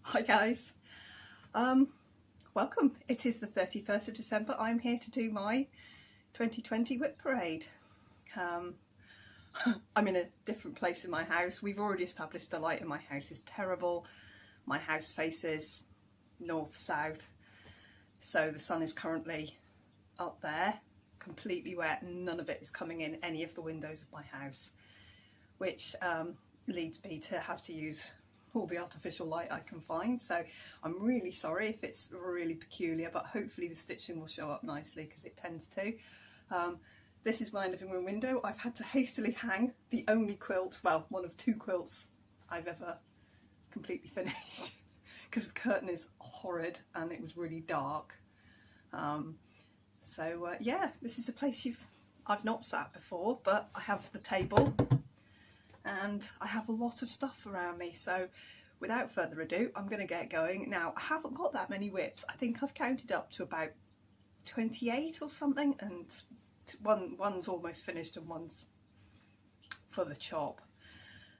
Hi guys, welcome. It is the 31st of December. I'm here to do my 2020 WIP parade. I'm in a different place in my house. We've already established the light in my house is terrible. My house faces north-south, so the sun is currently up there, completely wet, and none of it is coming in any of the windows of my house, which leads me to have to use all the artificial light I can find. So I'm really sorry if it's really peculiar, but hopefully the stitching will show up nicely because it tends to. This is my living room window. I've had to hastily hang the only quilt, well, one of two quilts I've ever completely finished because the curtain is horrid and it was really dark. Yeah, this is a place I've not sat before, but I have the table and I have a lot of stuff around me. So without further ado, I'm going to get going. Now, I haven't got that many WIPs. I think I've counted up to about 28 or something, and one's almost finished and one's for the chop.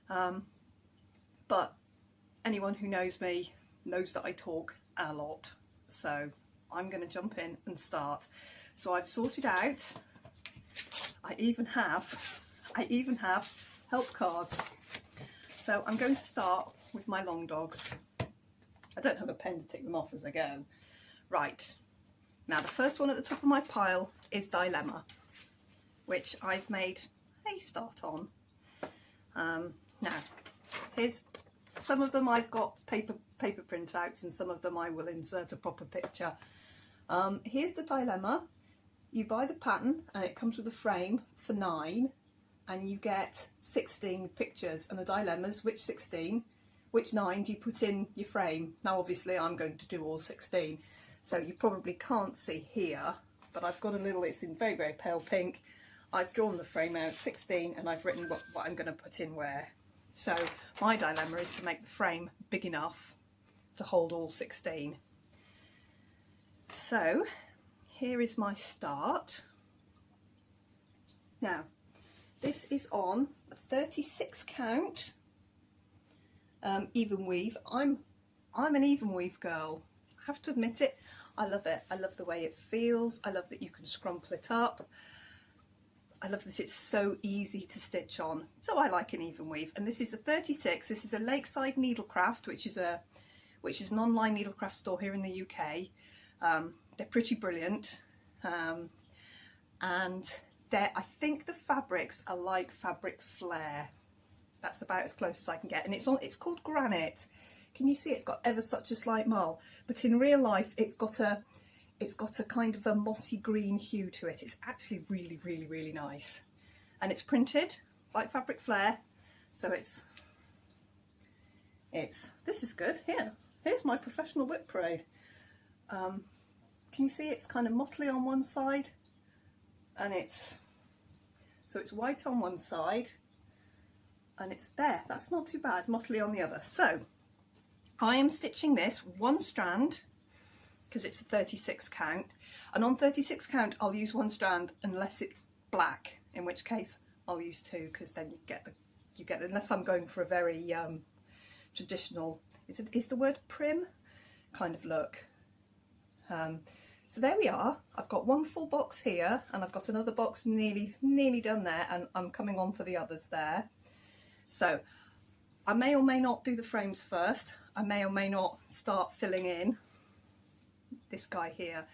But anyone who knows me knows that I talk a lot. So I'm going to jump in and start. So I've sorted out, I even have help cards. So I'm going to start with my long dogs. I don't have a pen to tick them off as I go. Right, now the first one at the top of my pile is Dilemma, which I've made a start on. Now, here's some of them. I've got paper printouts, and some of them I will insert a proper picture. Here's the Dilemma. You buy the pattern and it comes with a frame for 9, and you get 16 pictures, and the dilemmas, which 9 do you put in your frame. Now obviously I'm going to do all 16, so you probably can't see here, but I've got a little, it's in very, very pale pink. I've drawn the frame out 16 and I've written what I'm going to put in where. So my dilemma is to make the frame big enough to hold all 16. So here is my start. Now, this is on a 36 count even weave. I'm an even weave girl. I have to admit it. I love it. I love the way it feels. I love that you can scrumple it up. I love that it's so easy to stitch on. So I like an even weave. And this is a 36. This is a Lakeside Needlecraft, which is an online needlecraft store here in the UK. They're pretty brilliant, and I think the fabrics are like fabric flare. That's about as close as I can get, and it's called Granite. Can you see it's got ever such a slight mole? But in real life, it's got a kind of a mossy green hue to it. It's actually really, really, really nice, and it's printed like fabric flare. So this is good. Here's my professional WIP parade. Can you see it's kind of mottly on one side, and it's white on one side, and it's there. That's not too bad, mottly on the other. So I am stitching this one strand because it's a 36 count, and on 36 count I'll use one strand unless it's black, in which case I'll use 2, because then you get unless I'm going for a very traditional, is the word prim kind of look. So there we are. I've got one full box here, and I've got another box nearly done there, and I'm coming on for the others there. So I may or may not do the frames first. I may or may not start filling in this guy here.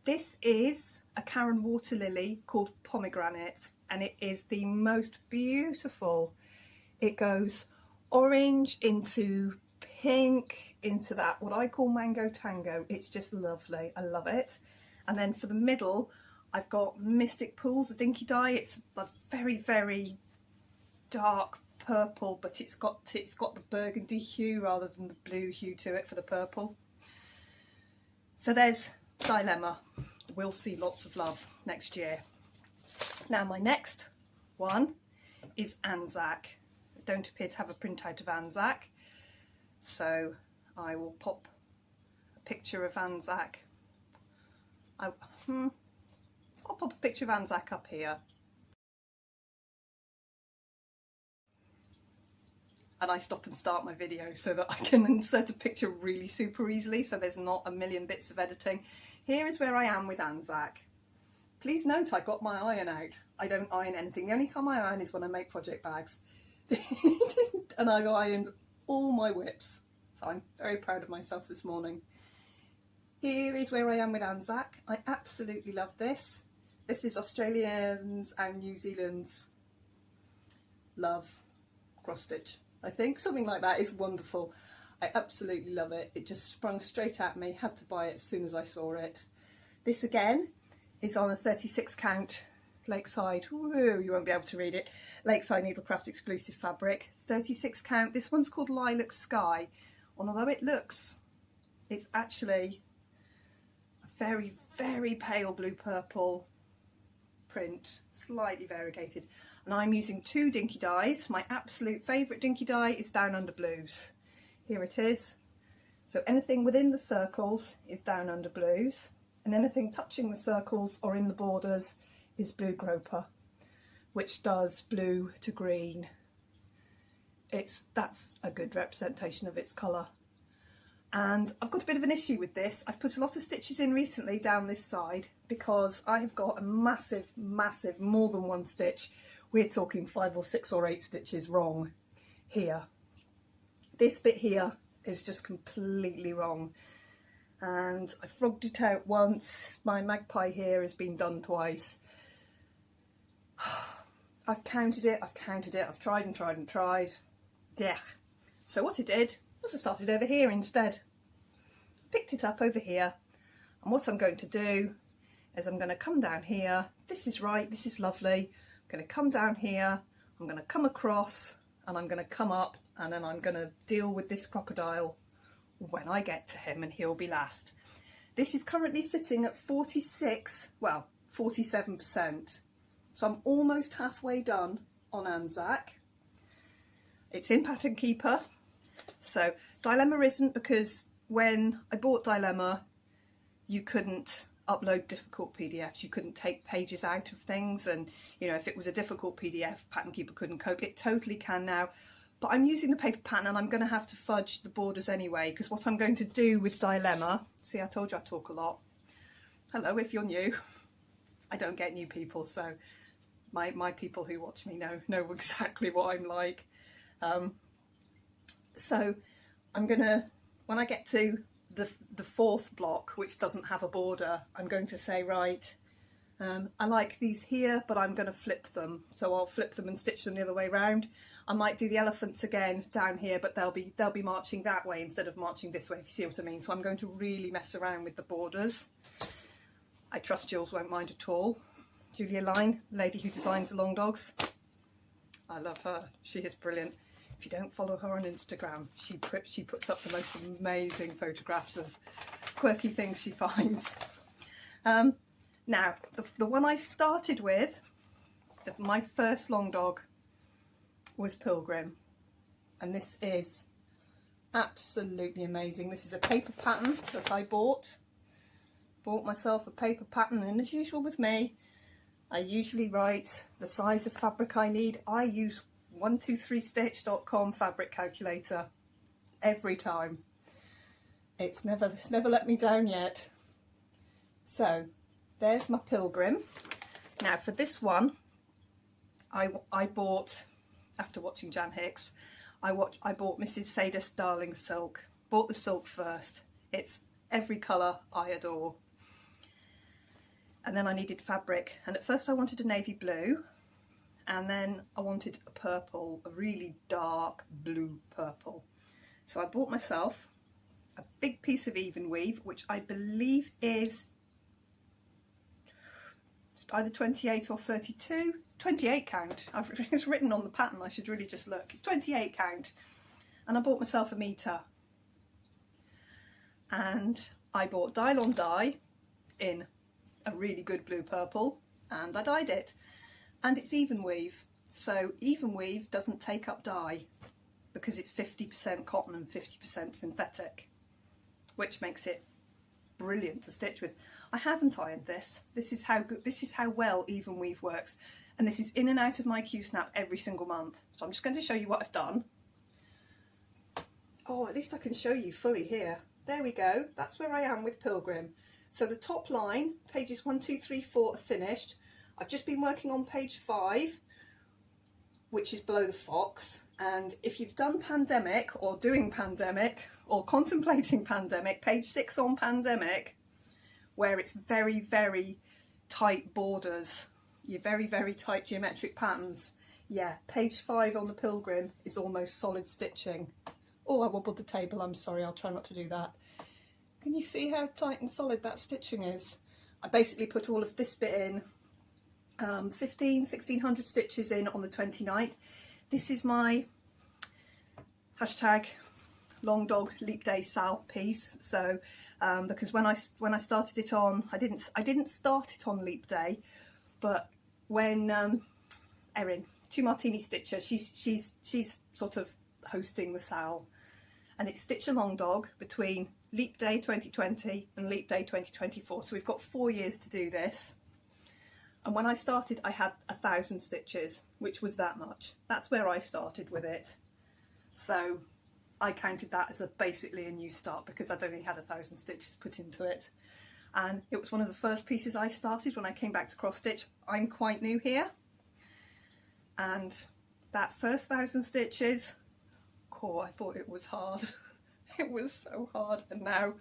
This is a Karen water lily called Pomegranate, and it is the most beautiful. It goes orange into pink into that what I call mango tango. It's just lovely. I love it. And then for the middle I've got Mystic Pools, a dinky dye. It's a very, very dark purple, but it's got the burgundy hue rather than the blue hue to it for the purple. So there's Dilemma. We'll see lots of love next year. Now my next one is Anzac. I don't appear to have a printout of Anzac, so I will pop a picture of Anzac. I'll pop a picture of Anzac up here. and I stop and start my video so that I can insert a picture really super easily, so there's not a million bits of editing. Here is where I am with Anzac. Please note I got my iron out. I don't iron anything. The only time I iron is when I make project bags. And I've ironed all my WIPs. So I'm very proud of myself this morning. Here is where I am with Anzac. I absolutely love this. This is Australians and New Zealand's love cross stitch, I think, something like that. It's wonderful. I absolutely love it. It just sprung straight at me, had to buy it as soon as I saw it. This again is on a 36 count Lakeside, woo, you won't be able to read it, Lakeside Needlecraft exclusive fabric, 36 count. This one's called Lilac Sky, and although it looks, it's actually a very, very pale blue purple print, slightly variegated, and I'm using 2 dinky dyes. My absolute favourite dinky dye is Down Under Blues. Here it is. So anything within the circles is Down Under Blues, and anything touching the circles or in the borders is Blue Groper, which does blue to green. That's a good representation of its colour. And I've got a bit of an issue with this. I've put a lot of stitches in recently down this side because I have got a massive, massive, more than one stitch. We're talking 5 or 6 or 8 stitches wrong here. This bit here is just completely wrong. And I frogged it out once. My magpie here has been done twice. I've counted it, I've tried and tried and tried. Yeah. So what I did was I started over here instead. Picked it up over here, and what I'm going to do is I'm going to come down here. This is right, this is lovely. I'm going to come down here, I'm going to come across, and I'm going to come up, and then I'm going to deal with this crocodile when I get to him, and he'll be last. This is currently sitting at 47%. So I'm almost halfway done on Anzac. It's in Pattern Keeper. So Dilemma isn't, because when I bought Dilemma, you couldn't upload difficult PDFs. You couldn't take pages out of things. And, you know, if it was a difficult PDF, Pattern Keeper couldn't cope. It totally can now. But I'm using the paper pattern, and I'm going to have to fudge the borders anyway, because what I'm going to do with Dilemma, see, I told you I talk a lot. Hello, if you're new. I don't get new people, so my people who watch me know exactly what I'm like. So I'm gonna, when I get to the 4th block, which doesn't have a border, I'm going to say, right, I like these here, but I'm going to flip them. So I'll flip them and stitch them the other way round. I might do the elephants again down here, but they'll be marching that way instead of marching this way, if you see what I mean. So I'm going to really mess around with the borders. I trust Jules won't mind at all. Julia Line, the lady who designs the long dogs. I love her. She is brilliant. If you don't follow her on Instagram, she puts up the most amazing photographs of quirky things she finds. Now, the one I started with, my first long dog, was Pilgrim. And this is absolutely amazing. This is a paper pattern that I bought. Bought myself a paper pattern, and as usual with me, I usually write the size of fabric I need. I use 123stitch.com fabric calculator every time. It's never let me down yet. So there's my Pilgrim. Now for this one, I bought, after watching Jan Hicks, I bought Mrs. Sadus Darling silk. Bought the silk first. It's every colour I adore. And then I needed fabric, and at first I wanted a navy blue, and then I wanted a purple, a really dark blue purple. So I bought myself a big piece of even weave, which I believe is either 28 or 32, 28 count. It's written on the pattern, I should really just look. It's 28 count. And I bought myself a metre. And I bought Dye on Dye in a really good blue purple, and I dyed it. And it's even weave, so even weave doesn't take up dye because it's 50% cotton and 50% synthetic, which makes it brilliant to stitch with. I haven't ironed this. This is how good, this is how well even weave works, and this is in and out of my Q-snap every single month. So I'm just going to show you what I've done. Oh, at least I can show you fully here. There we go. That's where I am with Pilgrim. So the top line, pages 1, 2, 3, 4 are finished. I've just been working on page 5, which is below the fox. And if you've done Pandemic or doing Pandemic or contemplating Pandemic, page 6 on Pandemic, where it's very, very tight borders, your very, very tight geometric patterns. Yeah, page 5 on the Pilgrim is almost solid stitching. Oh, I wobbled the table, I'm sorry, I'll try not to do that. Can you see how tight and solid that stitching is? I basically put all of this bit in, 1600 stitches in on the 29th. This is my hashtag long dog leap day Sal piece. So because when I started it on, I didn't start it on leap day, but when Erin, 2 Martini Stitcher, she's sort of hosting the Sal, and it's Stitch a Long Dog between Leap Day 2020 and Leap Day 2024. So we've got 4 years to do this. And when I started, I had 1,000 stitches, which was that much. That's where I started with it. So I counted that as basically a new start because I'd only had 1,000 stitches put into it. And it was one of the first pieces I started when I came back to cross stitch. I'm quite new here. And that first 1,000 stitches, oh, I thought it was hard. It was so hard. And now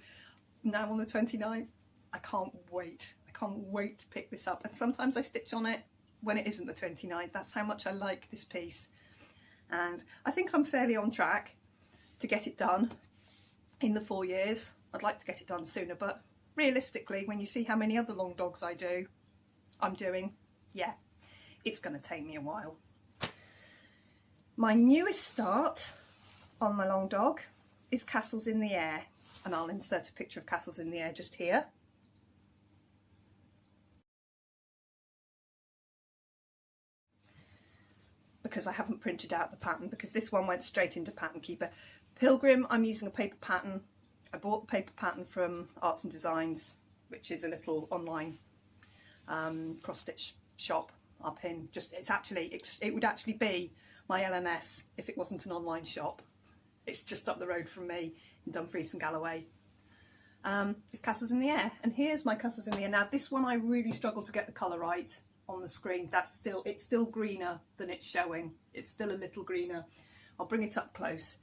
on the 29th, I can't wait. I can't wait to pick this up. And sometimes I stitch on it when it isn't the 29th. That's how much I like this piece. And I think I'm fairly on track to get it done in the 4 years. I'd like to get it done sooner, but realistically, when you see how many other long dogs I'm doing, yeah, it's going to take me a while. My newest start on my long dog is Castles in the Air, and I'll insert a picture of Castles in the Air just here. Because I haven't printed out the pattern, because this one went straight into Pattern Keeper. Pilgrim, I'm using a paper pattern. I bought the paper pattern from Arts and Designs, which is a little online cross stitch shop up in it would actually be my LNS if it wasn't an online shop. It's just up the road from me in Dumfries and Galloway. It's Castles in the Air, and here's my Castles in the Air. Now this one I really struggled to get the colour right on the screen. It's still greener than it's showing. It's still a little greener. I'll bring it up close.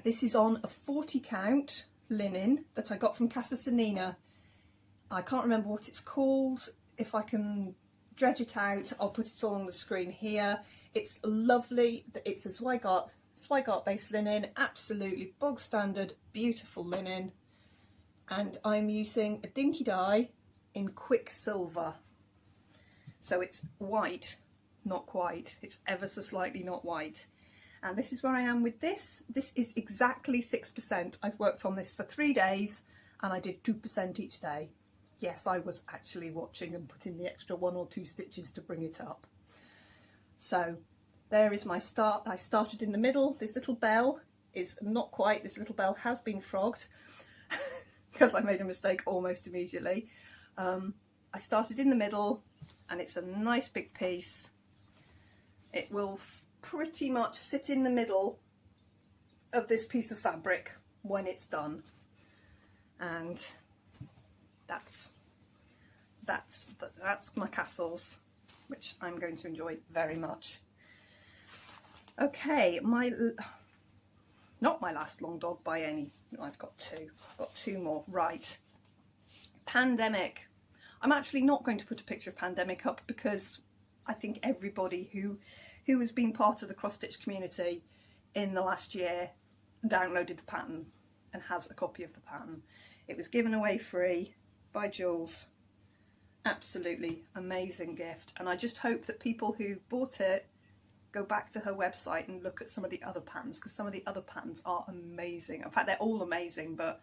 This is on a 40 count linen that I got from Casa Sanina. I can't remember what it's called. If I can dredge it out, I'll put it all on the screen here. It's lovely. It's a Zweigart based linen, absolutely bog standard, beautiful linen. And I'm using a dinky dye in Quicksilver. So it's white, not white. It's ever so slightly not white. And this is where I am with this. This is exactly 6%. I've worked on this for 3 days and I did 2% each day. Yes, I was actually watching and putting the extra 1 or 2 stitches to bring it up. So there is my start. I started in the middle. This little bell is not quite, this little bell has been frogged because I made a mistake almost immediately. I started in the middle and it's a nice big piece. It will pretty much sit in the middle of this piece of fabric when it's done, and that's my castles, which I'm going to enjoy very much. Okay, not my last long dog by any, I've got two more, right. Pandemic. I'm actually not going to put a picture of Pandemic up because I think everybody who has been part of the cross stitch community in the last year downloaded the pattern and has a copy of the pattern. It was given away free by Jules. Absolutely amazing gift, and I just hope that people who bought it go back to her website and look at some of the other patterns, because some of the other patterns are amazing. In fact, they're all amazing, but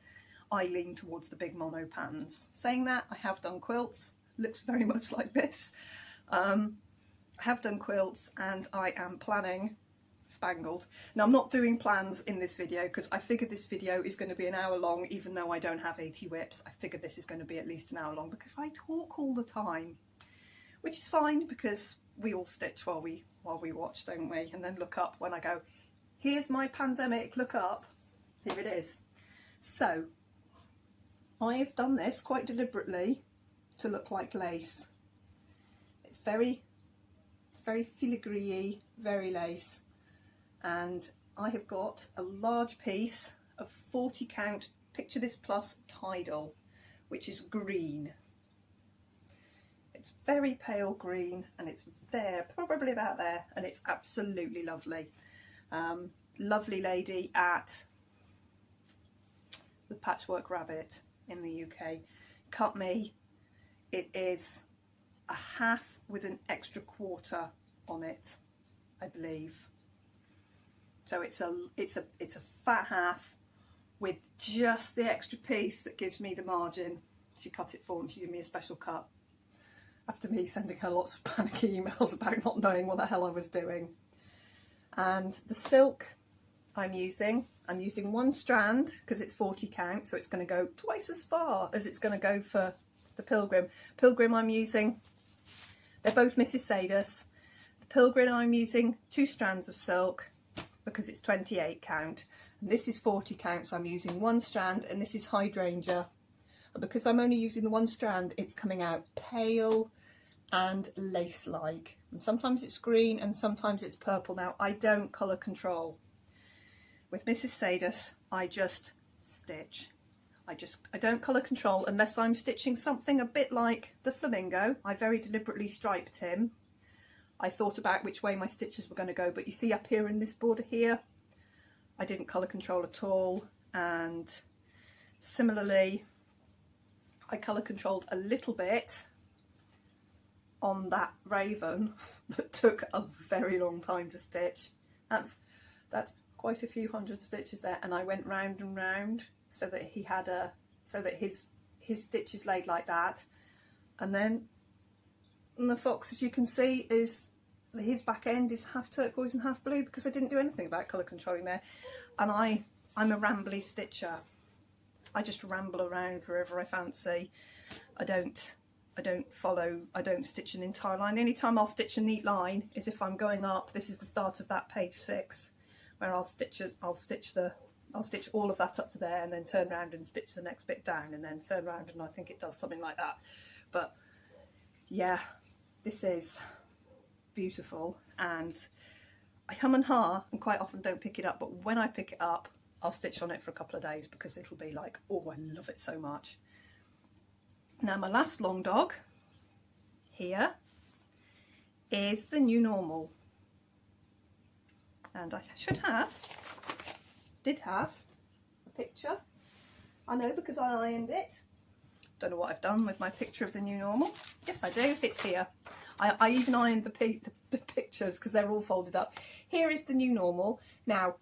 I lean towards the big mono patterns. Saying that, I have done quilts. Looks very much like this. I have done quilts and I am planning spangled. Now I'm not doing plans in this video because I figured this video is going to be an hour long, even though I don't have 80 WIPs. I figured this is going to be at least an hour long because I talk all the time, which is fine because we all stitch while we watch, don't we? And then look up when I go, here's my pandemic look up. Here it is. So I have done this quite deliberately to look like lace. It's very filigree-y, very lace, and I have got a large piece of 40 count, picture this plus tidal, which is green. It's very pale green, and it's there, probably about there, and it's absolutely lovely. Lovely lady at the Patchwork Rabbit in the UK cut me. It is a half with an extra quarter on it, I believe. So it's a fat half with just the extra piece that gives me the margin. She cut it for me. She gave me a special cut after me sending her lots of panicky emails about not knowing what the hell I was doing. And the silk I'm using one strand because it's 40 count, so it's going to go twice as far as it's going to go for the Pilgrim. Pilgrim I'm using, they're both Mrs. Sadus. The Pilgrim I'm using 2 strands of silk because it's 28 count, and this is 40 count, so I'm using 1 strand, and this is hydrangea. And because I'm only using the 1 strand, it's coming out pale and lace-like. And sometimes it's green and sometimes it's purple. Now, I don't colour control. With Mrs. Sadus, I just stitch. I don't colour control unless I'm stitching something a bit like the flamingo. I very deliberately striped him. I thought about which way my stitches were going to go, but you see up here in this border here, I didn't colour control at all. And similarly, I colour controlled a little bit on that raven that took a very long time to stitch. That's quite a few hundred stitches there, and I went round and round so that he had his stitches laid like that. And then the fox, as you can see, is his back end is half turquoise and half blue because I didn't do anything about colour controlling there. And I'm a rambly stitcher. I just ramble around wherever I fancy. I don't stitch an entire line. The only time I'll stitch a neat line is if I'm going up. This is the start of that page 6, where I'll stitch all of that up to there and then turn around and stitch the next bit down and then turn around, and I think it does something like that. But yeah, this is beautiful, and I hum and ha and quite often don't pick it up, but when I pick it up I'll stitch on it for a couple of days because it'll be like, oh, I love it so much. Now my last long dog here is the New Normal, and I did have a picture, I know, because I ironed it. Don't know what I've done with my picture of the New Normal. Yes, I do, it's here. I even ironed the pictures because they're all folded up. Here is the New Normal. Now,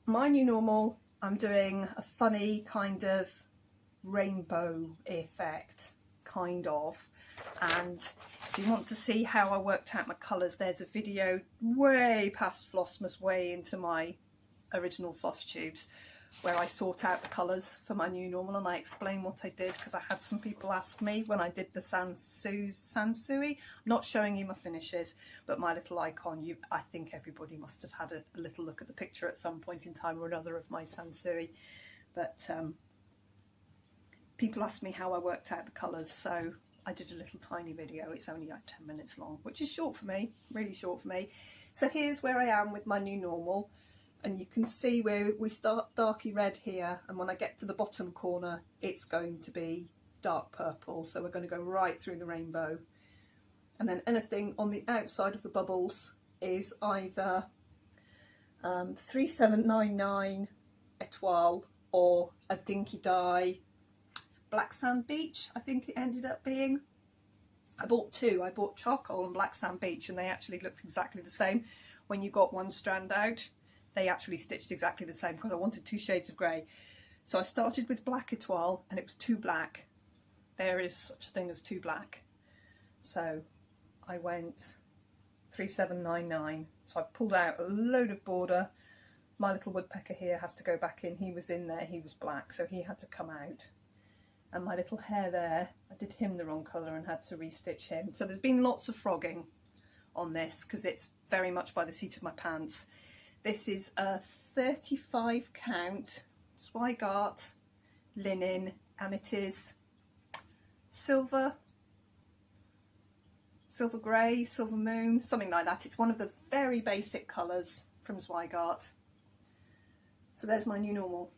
my New Normal, I'm doing a funny kind of rainbow effect, kind of. And if you want to see how I worked out my colours, there's a video way past Flossmas, way into my original floss tubes, where I sort out the colours for my New Normal, and I explain what I did because I had some people ask me when I did the Sansui. I'm not showing you my finishes, but my little icon, I think everybody must have had a little look at the picture at some point in time or another of my Sansui. But people asked me how I worked out the colours, so I did a little tiny video. It's only like 10 minutes long, which is short for me, really short for me. So here's where I am with my New Normal. And you can see where we start darky red here, and when I get to the bottom corner it's going to be dark purple, so we're going to go right through the rainbow. And then anything on the outside of the bubbles is either 3799 Etoile or a Dinky Dye Black Sand Beach, I think it ended up being. I bought 2, I bought charcoal and Black Sand Beach, and they actually looked exactly the same. When you got one strand out, they actually stitched exactly the same because I wanted 2 shades of grey. So I started with Black Etoile and it was too black. There is such a thing as too black. So I went 3799. So I pulled out a load of border. My little woodpecker here has to go back in. He was in there, he was black, so he had to come out. And my little hare there, I did him the wrong colour and had to restitch him. So there's been lots of frogging on this because it's very much by the seat of my pants. This is a 35 count Zweigart linen, and it is silver grey, silver moon, something like that. It's one of the very basic colours from Zweigart. So there's my new normal.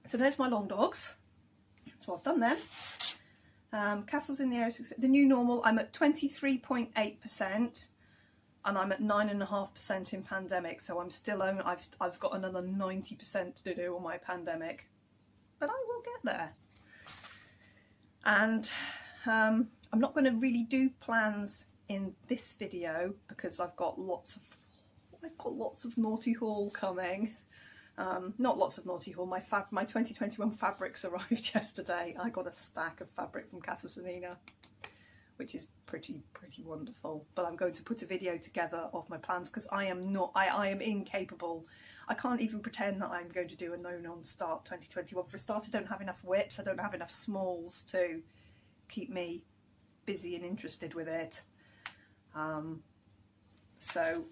So there's my long dogs. So I've done them. Castles in the Air, the new normal, I'm at 23.8%, and I'm at 9.5% in pandemic. So I'm still on, I've got another 90% to do on my pandemic, but I will get there. And I'm not going to really do plans in this video because I've got lots of naughty haul coming. Not lots of naughty haul. My 2021 fabrics arrived yesterday. I got a stack of fabric from Casa Sanina, which is pretty wonderful. But I'm going to put a video together of my plans because I am incapable. I can't even pretend that I'm going to do a non-start 2021. For a start, I don't have enough WIPs. I don't have enough smalls to keep me busy and interested with it. So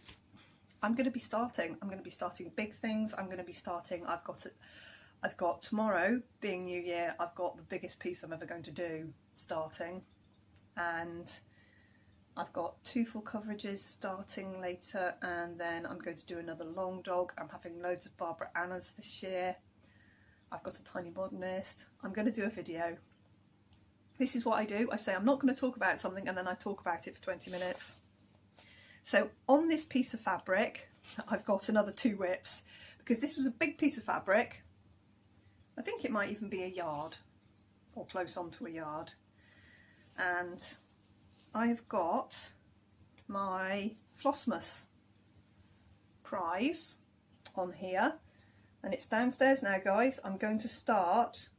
I'm going to be starting big things. I've got tomorrow being New Year, I've got the biggest piece I'm ever going to do starting, and I've got 2 full coverages starting later, and then I'm going to do another long dog. I'm having loads of Barbara Annas this year. I've got a tiny modernist. I'm going to do a video. This is what I do. I say I'm not going to talk about something and then I talk about it for 20 minutes. So on this piece of fabric, I've got another 2 WIPs because this was a big piece of fabric. I think it might even be a yard or close on to a yard. And I've got my Flossmas prize on here, and it's downstairs now, guys. I'm going to start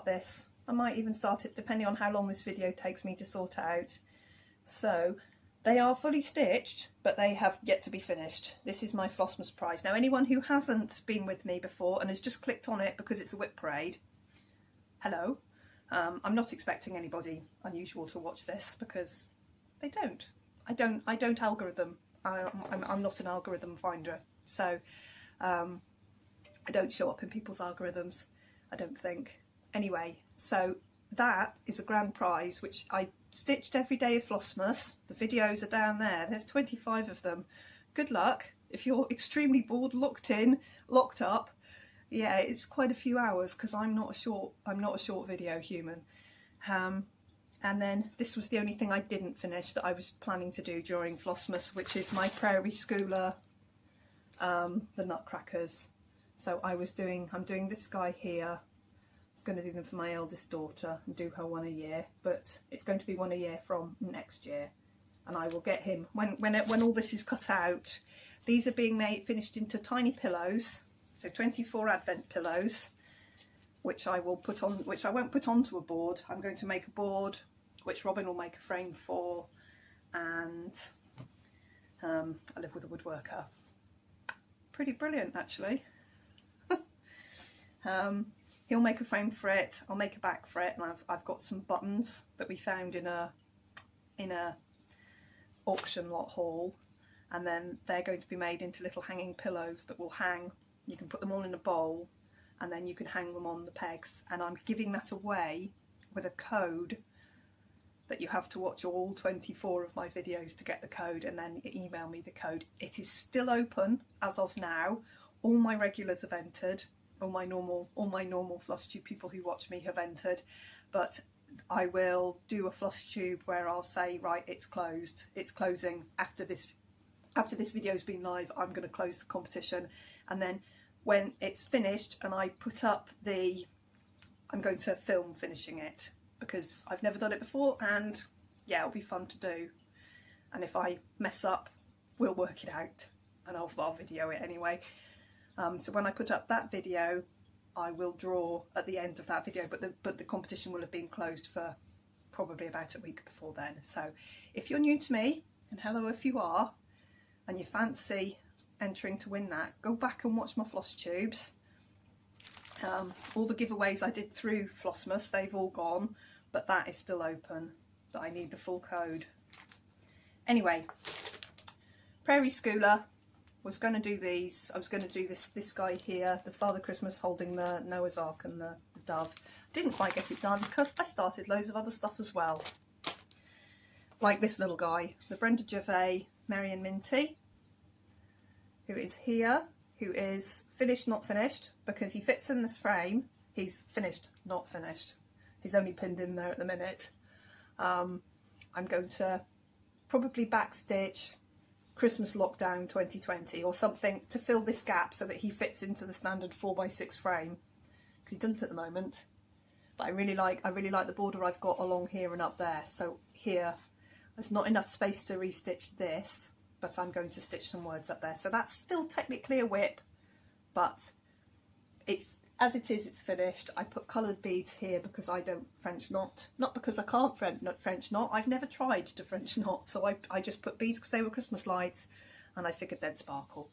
this. I might even start it depending on how long this video takes me to sort out. So they are fully stitched, but they have yet to be finished. This is my Flossmas prize. Now, anyone who hasn't been with me before and has just clicked on it because it's a WIP parade, hello. I'm not expecting anybody unusual to watch this because they don't. I don't algorithm. I'm not an algorithm finder, so I don't show up in people's algorithms, I don't think. Anyway, so that is a grand prize which I stitched every day of Flossmas. The videos are down there. There's 25 of them. Good luck if you're extremely bored, locked up. Yeah, it's quite a few hours because I'm not a short video human. And then this was the only thing I didn't finish that I was planning to do during Flossmas, which is my Prairie Schooler, the Nutcrackers. So I'm doing this guy here. I was going to do them for my eldest daughter and do her one a year, but it's going to be one a year from next year, and I will get him when all this is cut out. These are being finished into tiny pillows, so 24 Advent pillows, which I will put on, which I won't put onto a board. I'm going to make a board, which Robin will make a frame for, and I live with a woodworker. Pretty brilliant, actually. He'll make a frame for it, I'll make a back for it, and I've got some buttons that we found in a auction lot haul, and then they're going to be made into little hanging pillows that will hang. You can put them all in a bowl and then you can hang them on the pegs, and I'm giving that away with a code that you have to watch all 24 of my videos to get the code, and then email me the code. It is still open as of now. All my regulars have entered. All my normal floss tube people who watch me have entered, but I will do a floss tube where I'll say, right, it's closed, it's closing after this video's been live. I'm going to close the competition, and then when it's finished and I put up I'm going to film finishing it because I've never done it before, and yeah, it'll be fun to do. And if I mess up, we'll work it out, and I'll video it anyway. So when I put up that video, I will draw at the end of that video, but the competition will have been closed for probably about a week before then. So if you're new to me, and hello if you are, and you fancy entering to win that, go back and watch my floss tubes. All the giveaways I did through Flossmas, they've all gone, but that is still open, but I need the full code. Anyway, Prairie Schooler, was going to do these. I was going to do this guy here, the Father Christmas holding the Noah's Ark and the dove. Didn't quite get it done because I started loads of other stuff as well. Like this little guy, the Brenda Gervais Merry and Minty, who is here, who is finished, not finished, because he fits in this frame. He's finished, not finished. He's only pinned in there at the minute. I'm going to probably backstitch Christmas Lockdown 2020 or something to fill this gap so that he fits into the standard 4x6 frame. Because he doesn't at the moment. But I really like the border I've got along here and up there. So here, there's not enough space to restitch this, but I'm going to stitch some words up there. So that's still technically a WIP, but it's, as it is, it's finished. I put coloured beads here because I don't French knot. Not because I can't French knot. I've never tried to French knot, so I just put beads because they were Christmas lights, and I figured they'd sparkle.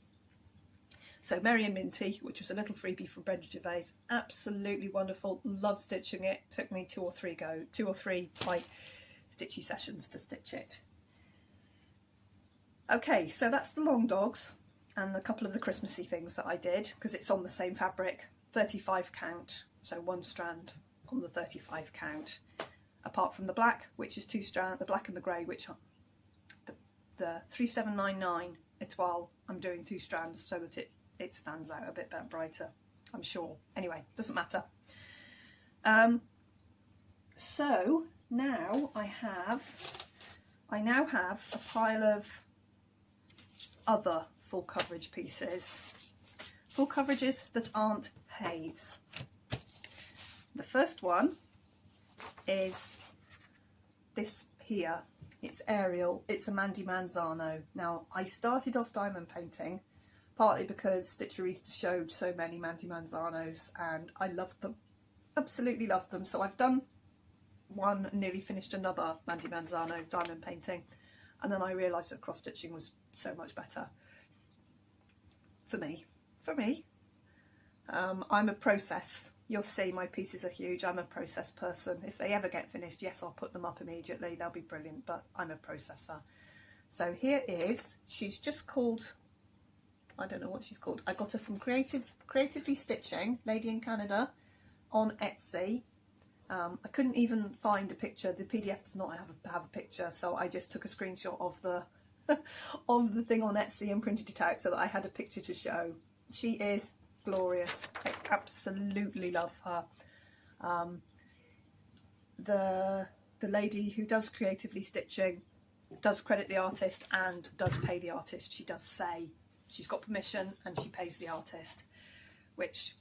So Merry and Minty, which was a little freebie from Brenda Gervais, absolutely wonderful. Love stitching it. Took me two or three like stitchy sessions to stitch it. Okay, so that's the long dogs and a couple of the Christmassy things that I did because it's on the same fabric, 35 count, so one strand on the 35 count, apart from the black, which is two strands, the black and the grey, which are the 3799 Etoile. I'm doing two strands so that it stands out a bit brighter, I'm sure. Anyway, doesn't matter. So now I now have a pile of other full coverage pieces, full coverages that aren't Hayes. The first one is this here. It's Ariel. It's a Mandy Manzano. Now I started off diamond painting partly because Stitcherista showed so many Mandy Manzanos and I loved them, absolutely loved them. So I've done one and nearly finished another Mandy Manzano diamond painting, and then I realised that cross stitching was so much better for me. I'm a process. You'll see my pieces are huge. I'm a process person. If they ever get finished, yes, I'll put them up immediately. They'll be brilliant, but I'm a processor. So here is, she's just called, I don't know what she's called. I got her from Creatively Stitching, Lady in Canada, on Etsy. I couldn't even find a picture. The PDF does not have a picture, so I just took a screenshot of the of the thing on Etsy and printed it out so that I had a picture to show. She is glorious. I absolutely love her. The lady who does Creatively Stitching does credit the artist and does pay the artist. She does say she's got permission and she pays the artist, which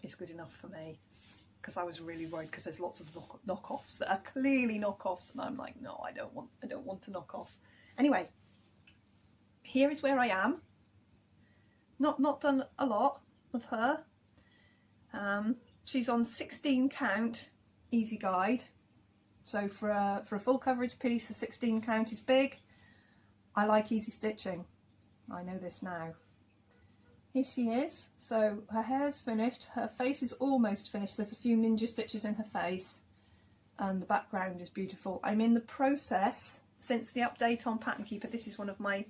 is good enough for me. Because I was really worried because there's lots of knockoffs that are clearly knockoffs, and I'm like, no, I don't want to knock off. Anyway, here is where I am. Not done a lot of her. She's on 16 count easy guide. So for a full coverage piece, a 16 count is big. I like easy stitching. I know this now. Here she is. So her hair's finished, her face is almost finished. There's a few ninja stitches in her face and the background is beautiful. I'm in the process, since the update on Pattern Keeper, this is one of my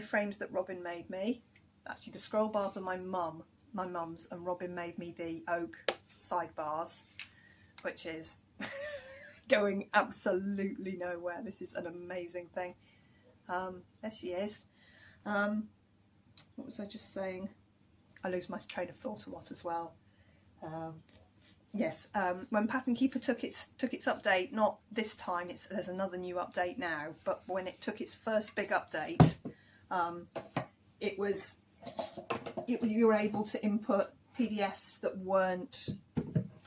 frames that Robin made me. Actually the scroll bars are my mum's, and Robin made me the oak sidebars, which is going absolutely nowhere. This is an amazing thing. There she is. What was I just saying? I lose my train of thought a lot as well. Yes, when Pattern Keeper took its update, not this time, there's another new update now, but when it took its first big update, you were able to input PDFs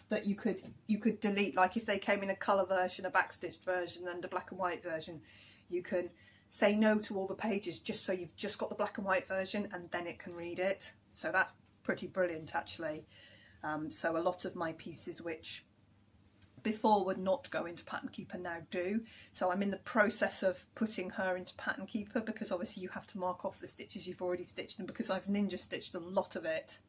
that you could delete. Like if they came in a colour version, a backstitched version and a black and white version, you can say no to all the pages just so you've just got the black and white version and then it can read it. So that's pretty brilliant actually. So a lot of my pieces which before would not go into Pattern Keeper now do. So I'm in the process of putting her into Pattern Keeper because obviously you have to mark off the stitches you've already stitched, and because I've ninja stitched a lot of it,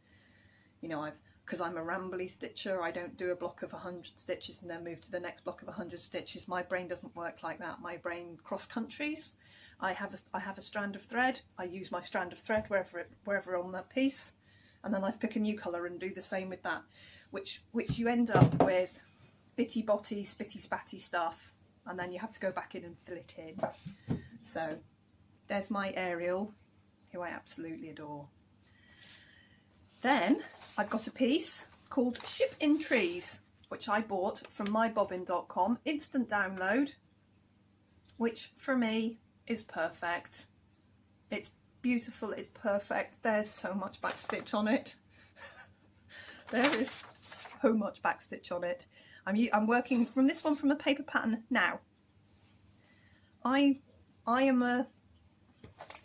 you know, because I'm a rambly stitcher, I don't do a block of 100 stitches and then move to the next block of 100 stitches. My brain doesn't work like that. My brain cross countries, I have a strand of thread. I use my strand of thread wherever on that piece, and then I pick a new colour and do the same with that, which you end up with bitty botty, spitty spatty stuff, and then you have to go back in and fill it in. So there's my Ariel, who I absolutely adore. Then I've got a piece called Ship in Trees, which I bought from mybobbin.com, instant download, which for me is perfect. It's beautiful, it's perfect. There's so much backstitch on it. There is so much backstitch on it. I'm working from this one from a paper pattern now. I'm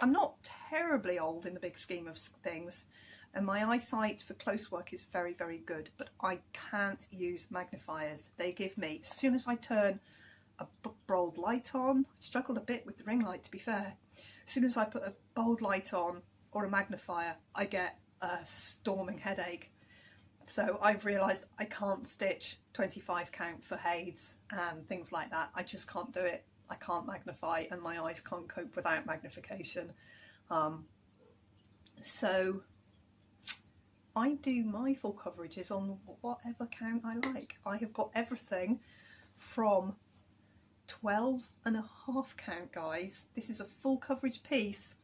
not terribly old in the big scheme of things, and my eyesight for close work is very, very good, but I can't use magnifiers. They give me, as soon as I turn a bold light on, I struggled a bit with the ring light to be fair, as soon as I put a bold light on or a magnifier, I get a storming headache. So I've realised I can't stitch 25 count for Hades and things like that. I just can't do it. I can't magnify, and my eyes can't cope without magnification. So I do my full coverages on whatever count I like. I have got everything from 12.5 count, guys. This is a full coverage piece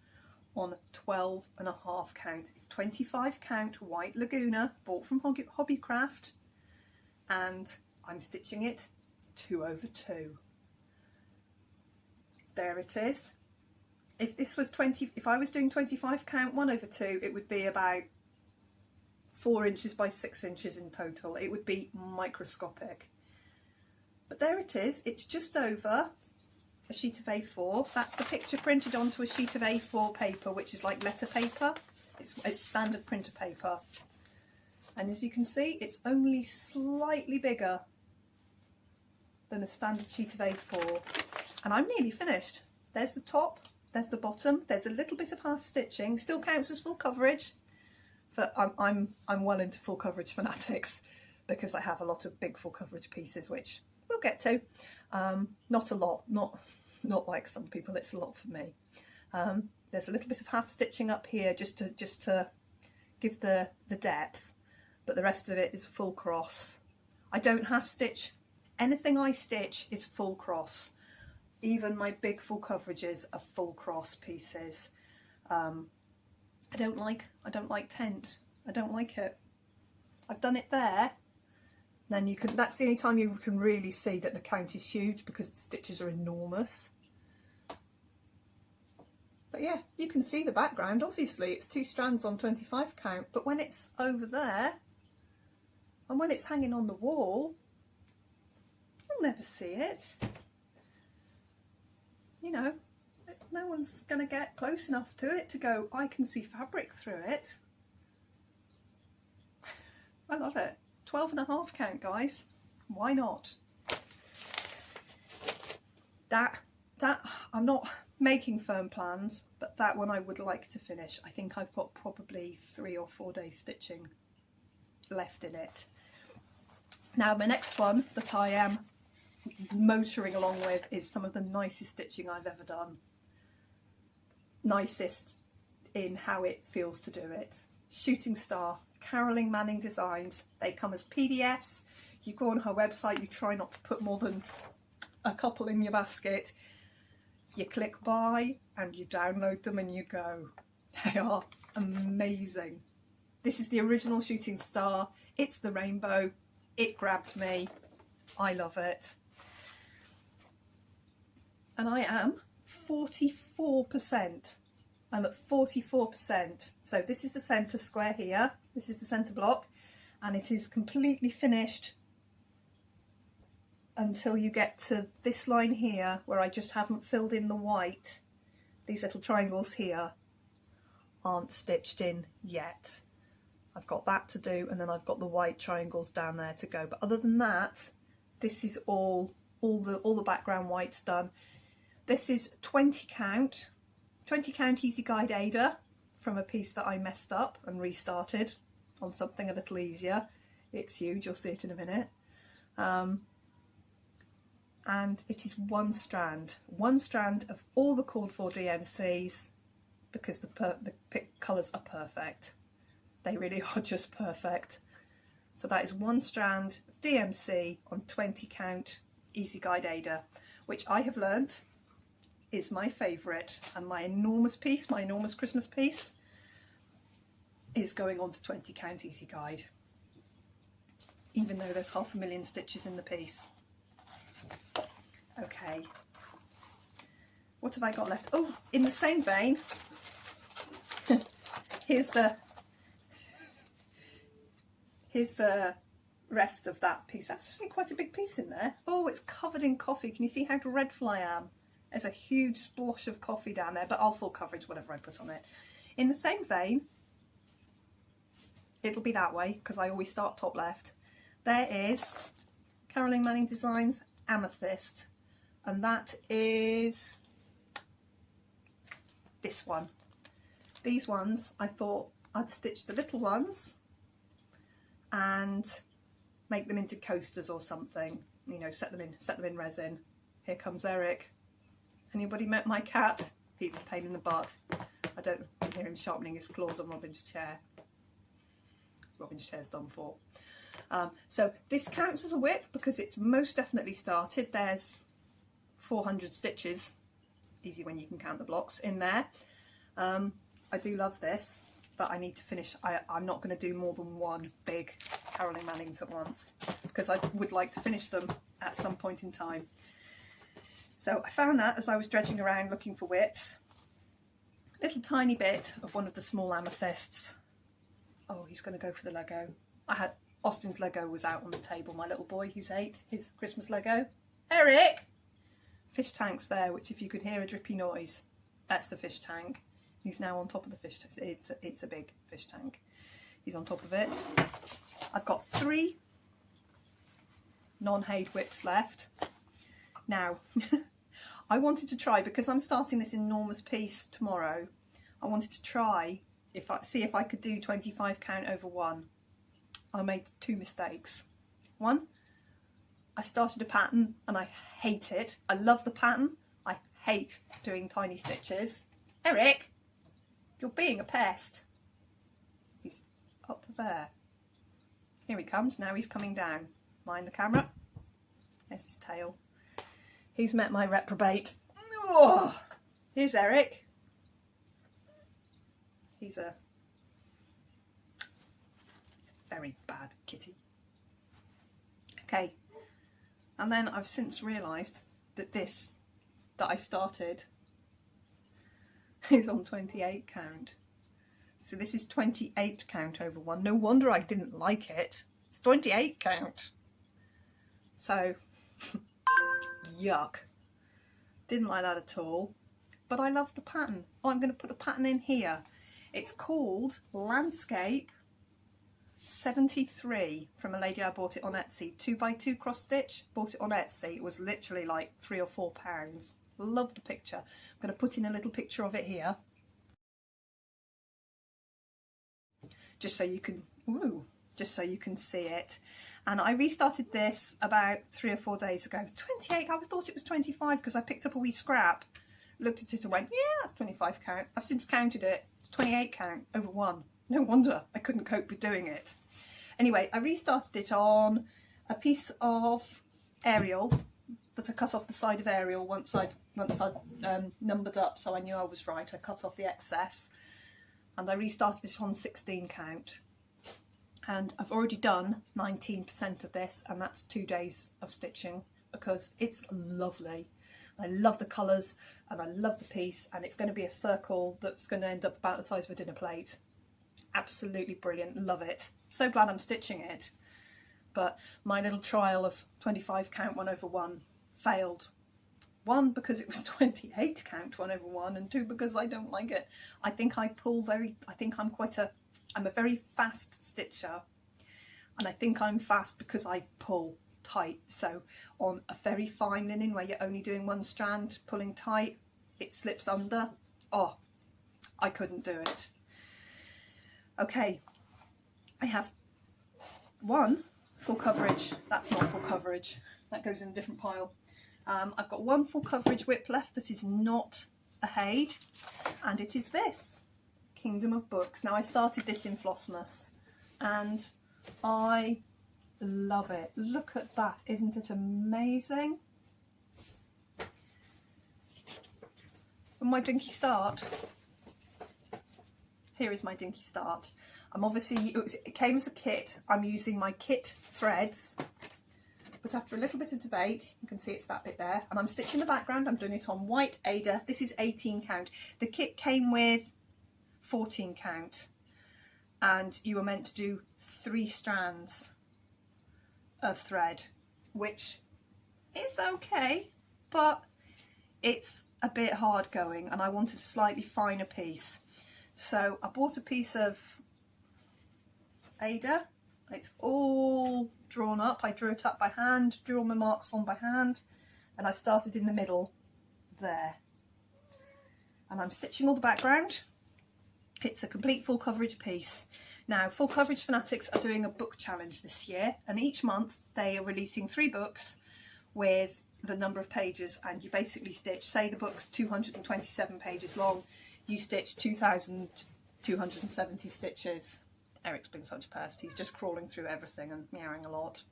on 12.5 count. It's 25 count white Laguna, bought from Hobbycraft, and I'm stitching it 2/2. There it is. If this was if I was doing 25 count 1/2, it would be about 4 inches by 6 inches in total. It would be microscopic. But there it is. It's just over a sheet of A4. That's the picture printed onto a sheet of A4 paper, which is like letter paper. It's standard printer paper. And as you can see, it's only slightly bigger than a standard sheet of A4. And I'm nearly finished. There's the top, there's the bottom, there's a little bit of half stitching, still counts as full coverage. But I'm well into full coverage fanatics, because I have a lot of big full coverage pieces, which we'll get to. Not a lot, not like some people. It's a lot for me. There's a little bit of half stitching up here just to give the depth, but the rest of it is full cross. I don't half stitch. Anything I stitch is full cross. Even my big full coverages are full cross pieces. I don't like tent. I don't like it. I've done it there. Then that's the only time you can really see that the count is huge, because the stitches are enormous. But yeah, you can see the background. Obviously it's 2 strands on 25 count, but when it's over there and when it's hanging on the wall, you'll never see it. You know, no one's going to get close enough to it to go, I can see fabric through it. I love it. 12.5 count, guys. Why not? That I'm not making firm plans, but that one I would like to finish. I think I've got probably 3 or 4 days stitching left in it. Now my next one that I am motoring along with is some of the nicest stitching I've ever done. Nicest in how it feels to do it. Shooting Star, Caroline Manning Designs. They come as PDFs. You go on her website, you try not to put more than a couple in your basket. You click buy and you download them and you go. They are amazing. This is the original Shooting Star. It's the rainbow. It grabbed me. I love it. And I am 44%. I'm at 44%. So this is the centre square here. This is the centre block, and it is completely finished until you get to this line here, where I just haven't filled in the white. These little triangles here aren't stitched in yet. I've got that to do, and then I've got the white triangles down there to go. But other than that, this is all the background white's done. This is 20 count Easy Guide Ada from a piece that I messed up and restarted on something a little easier. It's huge, you'll see it in a minute. and it is one strand of all the called for DMCs, because the colours are perfect. They really are just perfect. So that is one strand of DMC on 20 count Easy Guide Ada, which I have learnt is my favourite, and my enormous piece, my enormous Christmas piece, is going on to 20 count Easy Guide, even though there's 500,000 stitches in the piece. Okay, what have I got left? Oh, in the same vein, here's the rest of that piece. That's actually quite a big piece in there. Oh, it's covered in coffee. Can you see how dreadful I am? There's a huge splosh of coffee down there, but I'll full coverage whatever I put on it. In the same vein, it'll be that way because I always start top left. There is Caroline Manning Designs Amethyst, and that is this one. These ones, I thought I'd stitch the little ones and make them into coasters or something, you know, set them in resin. Here comes Eric. Anybody met my cat? He's a pain in the butt. I don't hear him sharpening his claws on Robin's chair. Robin's chair's done for. So this counts as a WIP because it's most definitely started. There's 400 stitches, easy when you can count the blocks in there. I do love this, but I need to finish. I'm not going to do more than one big Caroline Mannings at once because I would like to finish them at some point in time. So I found that as I was dredging around looking for WIPs, a little tiny bit of one of the small amethysts. Oh, he's going to go for the Lego. Austin's Lego was out on the table, my little boy who's 8, his Christmas Lego. Eric! Fish tank's there, which if you could hear a drippy noise, that's the fish tank. He's now on top of the fish tank. It's a big fish tank. He's on top of it. I've got 3 non-Haid WIPs left. Now, I wanted to try, because I'm starting this enormous piece tomorrow, I wanted to try, see if I could do 25 count over 1. I made 2 mistakes. One, I started a pattern and I hate it. I love the pattern. I hate doing tiny stitches. Eric, you're being a pest. He's up there. Here he comes. Now he's coming down. Mind the camera. There's his tail. He's met my reprobate. Oh, here's Eric. He's a very bad kitty. Okay, and then I've since realised that this that I started is on 28 count. So this is 28 count over 1. No wonder I didn't like it. It's 28 count. So yuck. Didn't like that at all. But I love the pattern. Oh, I'm going to put the pattern in here. It's called Landscape 73 from a lady I bought it on Etsy. 2x2 cross stitch. Bought it on Etsy. It was literally like £3 or £4. Love the picture. I'm going to put in a little picture of it here, just so you can see it. And I restarted this about 3 or 4 days ago. 28. I thought it was 25 because I picked up a wee scrap, looked at it and went, yeah, that's 25 count. I've since counted it. It's 28 count over 1. No wonder I couldn't cope with doing it. Anyway, I restarted it on a piece of Ariel that I cut off the side of Ariel once I'd numbered up, so I knew I was right. I cut off the excess and I restarted it on 16 count. And I've already done 19% of this, and that's 2 days of stitching because it's lovely. I love the colours and I love the piece, and it's going to be a circle that's going to end up about the size of a dinner plate. Absolutely brilliant, love it. So glad I'm stitching it. But my little trial of 25 count 1 over 1 failed. 1, because it was 28 count 1 over 1, and 2, because I don't like it. I think I'm a very fast stitcher, and I think I'm fast because I pull tight. So on a very fine linen where you're only doing 1 strand, pulling tight, it slips under. Oh, I couldn't do it. Okay, I have 1 full coverage. That's not full coverage. That goes in a different pile. I've got one full coverage WIP left that is not a Haid, and it is this, Kingdom of Books. Now I started this in Flossmas and I love it. Look at that, isn't it amazing? And my dinky start. Here is my dinky start. I'm obviously, it came as a kit. I'm using my kit threads, but after a little bit of debate, you can see it's that bit there, and I'm stitching the background. I'm doing it on white Ada. This is 18 count. The kit came with 14 count, and you were meant to do 3 strands of thread, which is okay, but it's a bit hard going, and I wanted a slightly finer piece. So I bought a piece of Ada. It's all drawn up. I drew it up by hand, drew all my marks on by hand, and I started in the middle there. And I'm stitching all the background. It's a complete full coverage piece. Now, Full Coverage Fanatics are doing a book challenge this year, and each month they are releasing 3 books with the number of pages, and you basically stitch, say the book's 227 pages long, you stitch 2,270 stitches. Eric's been such a pest. He's just crawling through everything and meowing a lot.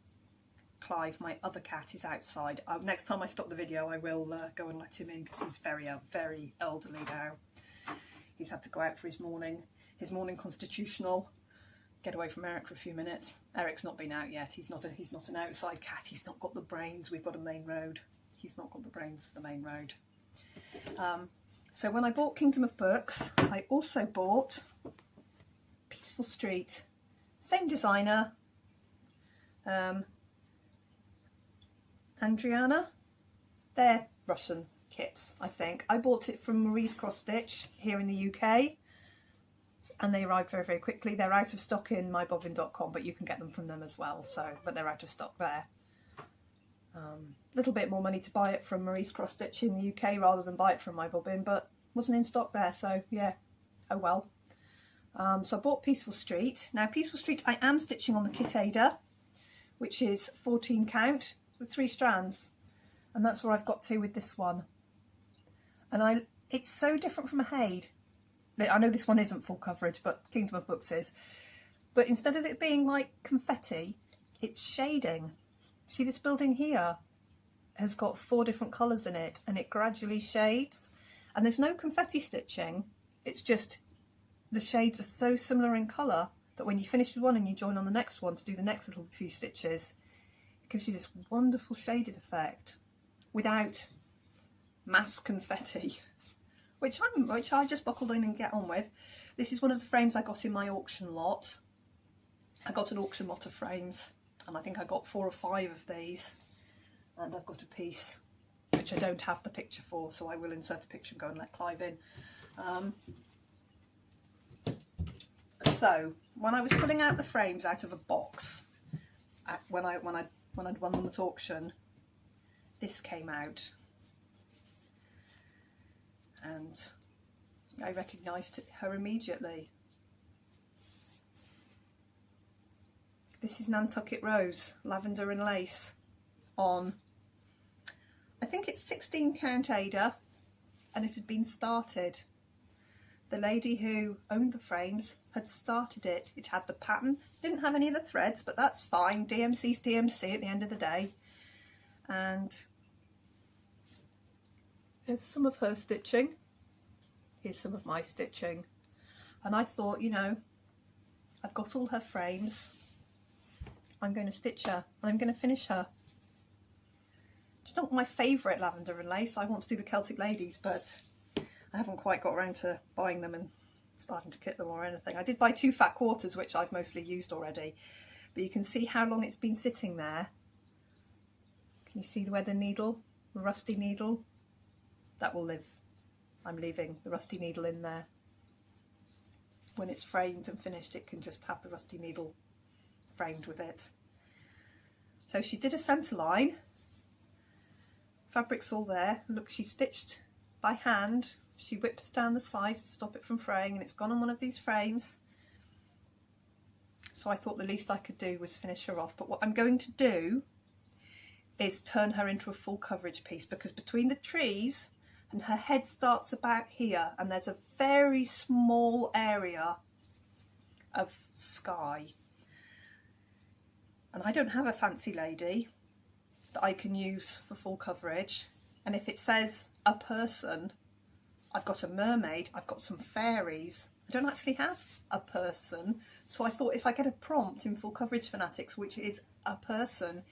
Clive, my other cat, is outside. Next time I stop the video, I will go and let him in, because he's very elderly now. He's had to go out for his morning constitutional, get away from Eric for a few minutes. Eric's not been out yet. He's not an outside cat. He's not got the brains. We've got a main road. He's not got the brains for the main road. So when I bought Kingdom of Books, I also bought Peaceful Street. Same designer, Andriana. They're Russian kits, I think. I bought it from Marie's Cross Stitch here in the UK, and they arrived very, very quickly. They're out of stock in mybobbin.com, but you can get them from them as well. But they're out of stock there. Little bit more money to buy it from Marie's Cross Stitch in the UK rather than buy it from My Bobbin, but wasn't in stock there, so yeah, oh well. So I bought Peaceful Street. Now Peaceful Street I am stitching on the kit Ada, which is 14 count with 3 strands, and that's where I've got to with this one. And it's so different from a Haid. I know this one isn't full coverage, but Kingdom of Books is. But instead of it being like confetti, it's shading. See, this building here has got 4 different colours in it, and it gradually shades. And there's no confetti stitching. It's just the shades are so similar in colour that when you finish with one and you join on the next one to do the next little few stitches, it gives you this wonderful shaded effect without mass confetti, which I just buckled in and get on with. This is one of the frames I got in my auction lot. I got an auction lot of frames, and I think I got 4 or 5 of these, and I've got a piece which I don't have the picture for, so I will insert a picture and go and let Clive in. So when I was pulling out the frames out of a box, when I'd won them at auction, this came out, and I recognised her immediately. This is Nantucket Rose, Lavender and Lace, on, I think it's 16 count Ada, and it had been started. The lady who owned the frames had started it. It had the pattern, didn't have any of the threads, but that's fine. DMC's DMC at the end of the day. And here's some of her stitching. Here's some of my stitching. And I thought, you know, I've got all her frames. I'm going to stitch her, and I'm going to finish her. It's not my favourite Lavender and Lace. I want to do the Celtic Ladies, but I haven't quite got around to buying them and starting to kit them or anything. I did buy 2 fat quarters, which I've mostly used already, but you can see how long it's been sitting there. Can you see where the needle, the rusty needle? That will live. I'm leaving the rusty needle in there. When it's framed and finished, it can just have the rusty needle framed with it. So she did a centre line. Fabric's all there. Look, she stitched by hand. She whipped down the sides to stop it from fraying, and it's gone on one of these frames. So I thought the least I could do was finish her off. But what I'm going to do is turn her into a full coverage piece, because between the trees and her head starts about here and there's a very small area of sky, and I don't have a fancy lady that I can use for full coverage. And if it says a person, I've got a mermaid, I've got some fairies, I don't actually have a person. So I thought, if I get a prompt in Full Coverage Fanatics which is a person,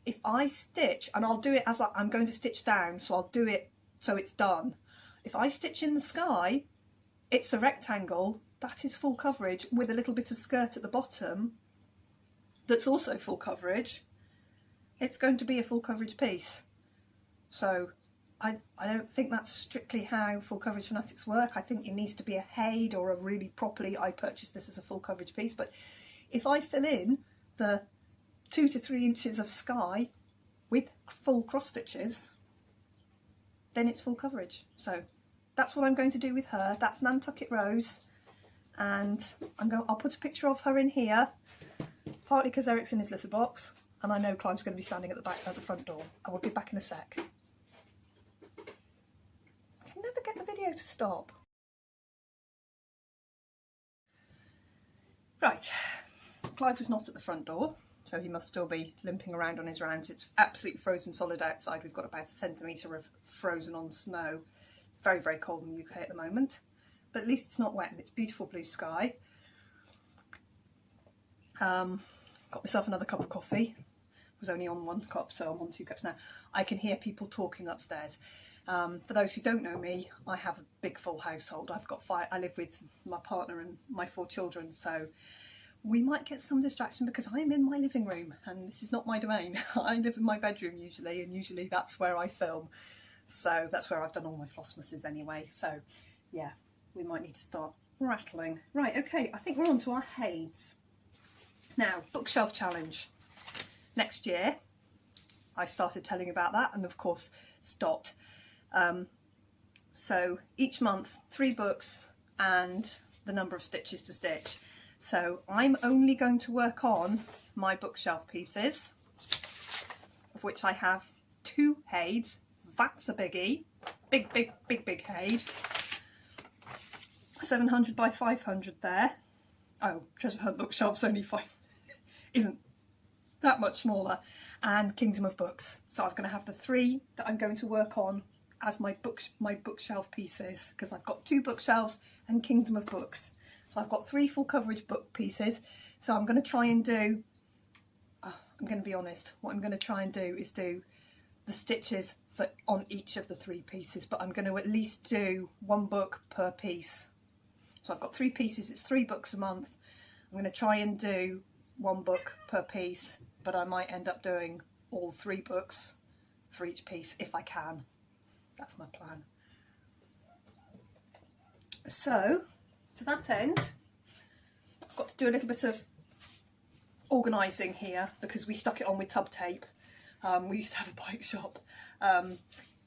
if I stitch, and I'll do it as I'm going to stitch down, so I'll do it so it's done. If I stitch in the sky, it's a rectangle, that is full coverage, with a little bit of skirt at the bottom that's also full coverage. It's going to be a full coverage piece. So I don't think that's strictly how Full Coverage Fanatics work. I think it needs to be a head or a really properly, I purchased this as a full coverage piece. But if I fill in the 2 to 3 inches of sky with full cross stitches, then it's full coverage. So that's what I'm going to do with her. That's Nantucket Rose, and I'll put a picture of her in here, partly because Eric's in his litter box and I know Clive's going to be standing at the front door. I will be back in a sec. I can never get the video to stop. Right, Clive was not at the front door, so he must still be limping around on his rounds. It's absolutely frozen solid outside. We've got about a centimetre of frozen on snow. Very, very cold in the UK at the moment, but at least it's not wet and it's beautiful blue sky. Got myself another cup of coffee. Was only on 1 cup, so I'm on 2 cups now. I can hear people talking upstairs. For those who don't know me, I have a big full household. I live with my partner and my 4 children, so we might get some distraction because I'm in my living room and this is not my domain. I live in my bedroom usually, and usually that's where I film. So that's where I've done all my Flossmasses anyway. So yeah, we might need to start rattling. Right, okay, I think we're on to our heids. Now, bookshelf challenge. Next year, I started telling you about that and of course stopped. So each month, 3 books and the number of stitches to stitch. So I'm only going to work on my bookshelf pieces, of which I have 2 heids. That's a biggie. Big haid. 700 by 500 there. Oh, Treasure Hunt bookshelf's only 5. Isn't that much smaller. And Kingdom of Books. So I'm going to have the 3 that I'm going to work on as my bookshelf pieces, because I've got 2 bookshelves and Kingdom of Books. So I've got 3 full coverage book pieces. So I'm going to try and do, I'm going to be honest, what I'm going to try and do is do the stitches on each of the 3 pieces, but I'm going to at least do 1 book per piece. So I've got 3 pieces, it's 3 books a month. I'm going to try and do 1 book per piece, but I might end up doing all 3 books for each piece if I can. That's my plan. So to that end, I've got to do a little bit of organising here because we stuck it on with tub tape. We used to have a bike shop.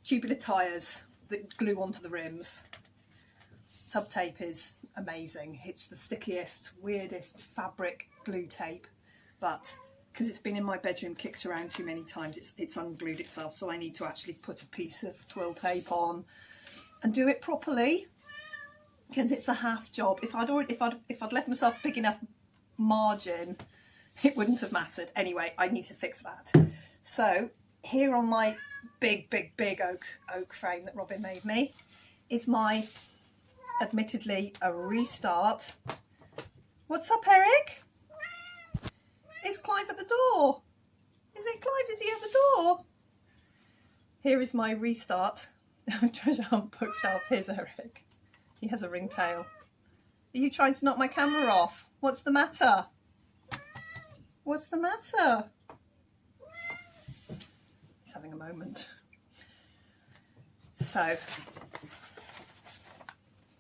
Tubular tyres that glue onto the rims. Tub tape is amazing. It's the stickiest, weirdest fabric glue tape, but because it's been in my bedroom kicked around too many times, it's unglued itself, so I need to actually put a piece of twill tape on and do it properly, because it's a half job. If I'd left myself a big enough margin, it wouldn't have mattered. Anyway, I need to fix that. So here on my big oak frame that Robin made me is my, admittedly, a restart. What's up, Eric? Is Clive at the door? Is it Clive? Is he at the door? Here is my restart Treasure Hunt bookshelf. Here's Eric. He has a ringtail. Are you trying to knock my camera off? What's the matter? What's the matter? He's having a moment. So,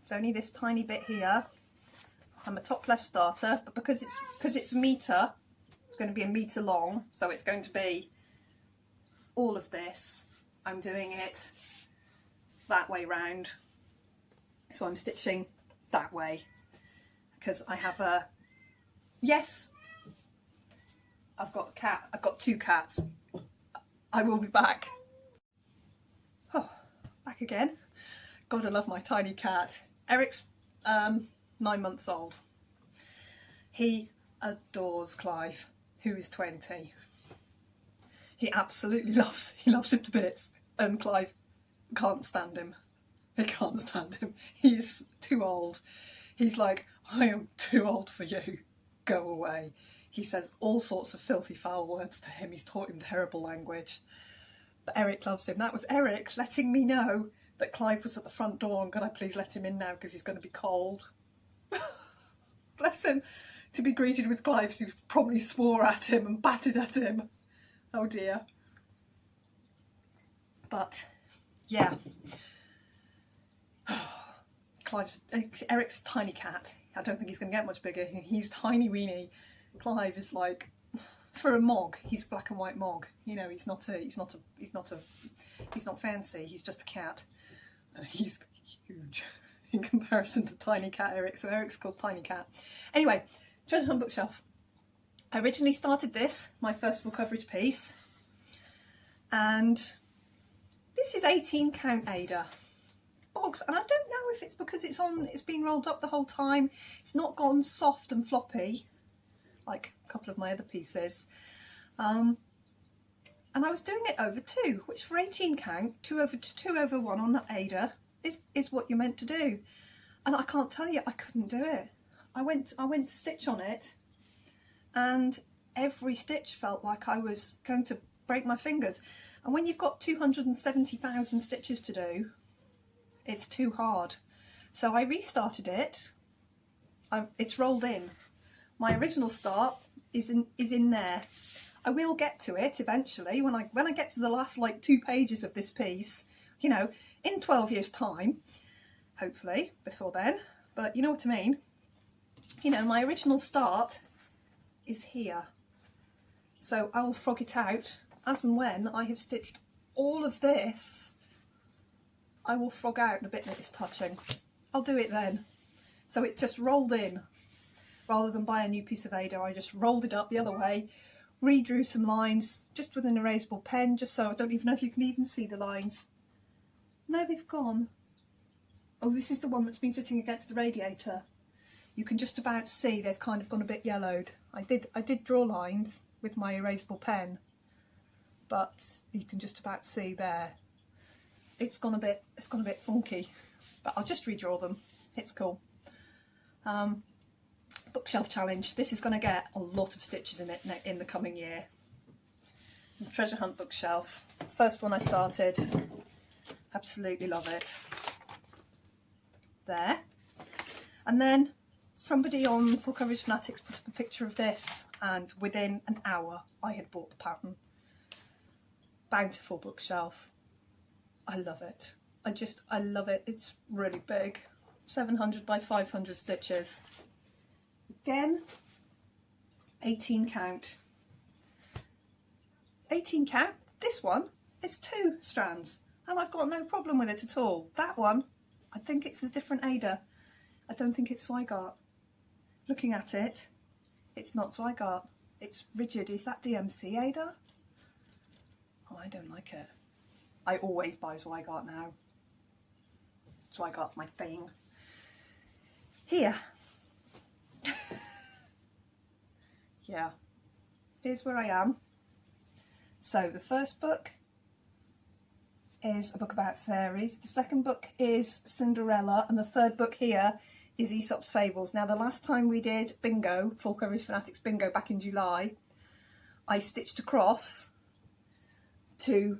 it's only this tiny bit here. I'm a top left starter, but because it's a metre, it's going to be a metre long, so it's going to be all of this. I'm doing it that way round, so I'm stitching that way because I have a, yes, I've got a cat, I've got 2 cats. I will be back. Oh, back again. God, I love my tiny cat. Eric's 9 months old. He adores Clive, who is 20. He absolutely loves him to bits, and Clive can't stand him. He can't stand him. He's too old. He's like, I am too old for you. Go away. He says all sorts of filthy foul words to him. He's taught him terrible language. But Eric loves him. That was Eric letting me know that Clive was at the front door and could I please let him in now because he's going to be cold. Bless him. To be greeted with Clive, who probably swore at him and batted at him. Oh dear. But, yeah. Eric's a tiny cat. I don't think he's going to get much bigger. He's tiny weeny. Clive is like, for a mog, he's black and white mog. You know, he's not fancy. He's just a cat. He's huge in comparison to tiny cat Eric. So Eric's called Tiny Cat. Anyway, treasure hunt bookshelf. I originally started this, my first full coverage piece, and this is 18 count Ada box, and I don't know if it's because it's been rolled up the whole time. It's not gone soft and floppy like a couple of my other pieces. And I was doing it over 2, which for 18 count, 2 over 1 on the Ada is what you're meant to do. And I can't tell you, I couldn't do it. I went to stitch on it, and every stitch felt like I was going to break my fingers. And when you've got 270,000 stitches to do, it's too hard. So I restarted it. It's rolled in. My original start is in there. I will get to it eventually when I get to the last like 2 pages of this piece, you know, in 12 years time, hopefully before then, but you know what I mean. You know, my original start is here. So I'll frog it out as and when I have stitched all of this. I will frog out the bit that is touching. I'll do it then. So it's just rolled in. Rather than buy a new piece of Ada, I just rolled it up the other way, redrew some lines just with an erasable pen, just so I don't even know if you can even see the lines. No, they've gone. Oh, this is the one that's been sitting against the radiator. You can just about see they've kind of gone a bit yellowed. I did draw lines with my erasable pen, but you can just about see there. It's gone a bit funky, but I'll just redraw them. It's cool. Bookshelf challenge. This is going to get a lot of stitches in it in the coming year. Treasure hunt bookshelf. First one I started. Absolutely love it. There. And then somebody on Full Coverage Fanatics put up a picture of this, and within an hour I had bought the pattern. Bountiful bookshelf. I love it. I love it. It's really big. 700 by 500 stitches. Again, 18 count. 18 count. This one is 2 strands, and I've got no problem with it at all. That one, I think it's the different Ada. I don't think it's Zweigart. Looking at it, it's not Zweigart. It's rigid. Is that DMC Ada? Oh, I don't like it. I always buy Zweigart now. Zweigart's my thing. Here. Yeah, here's where I am. So the first book is a book about fairies, the second book is Cinderella, and the third book here is Aesop's Fables. Now the last time we did bingo, Full Coverage Fanatics bingo back in July, I stitched across to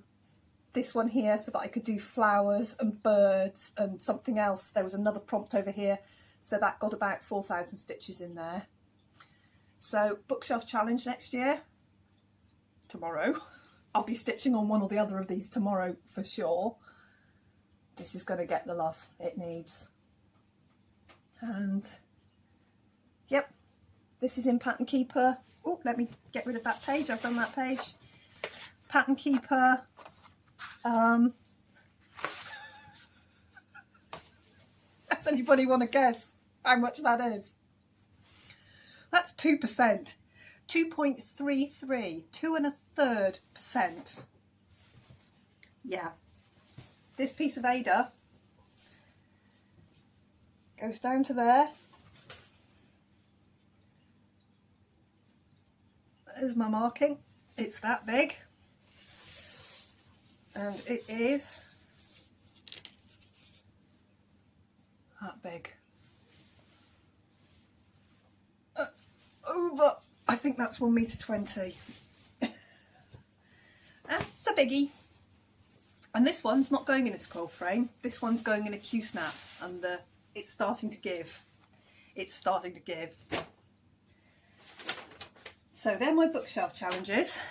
this one here so that I could do flowers and birds and something else. There was another prompt over here, so that got about 4,000 stitches in there. So bookshelf challenge next year, tomorrow. I'll be stitching on one or the other of these tomorrow for sure. This is going to get the love it needs. And yep, this is in Pattern Keeper. Oh, let me get rid of that page. I've done that page. Pattern Keeper. Does anybody want to guess how much that is? That's 2%, 2.33, 2 1/3%. Yeah, this piece of Ada goes down to there. There's my marking. It's that big, and it is that big. That's over, I think that's 1.20 m. That's a biggie. And this one's not going in a scroll frame, this one's going in a Q-snap, and it's starting to give. It's starting to give. So they're my bookshelf challenges.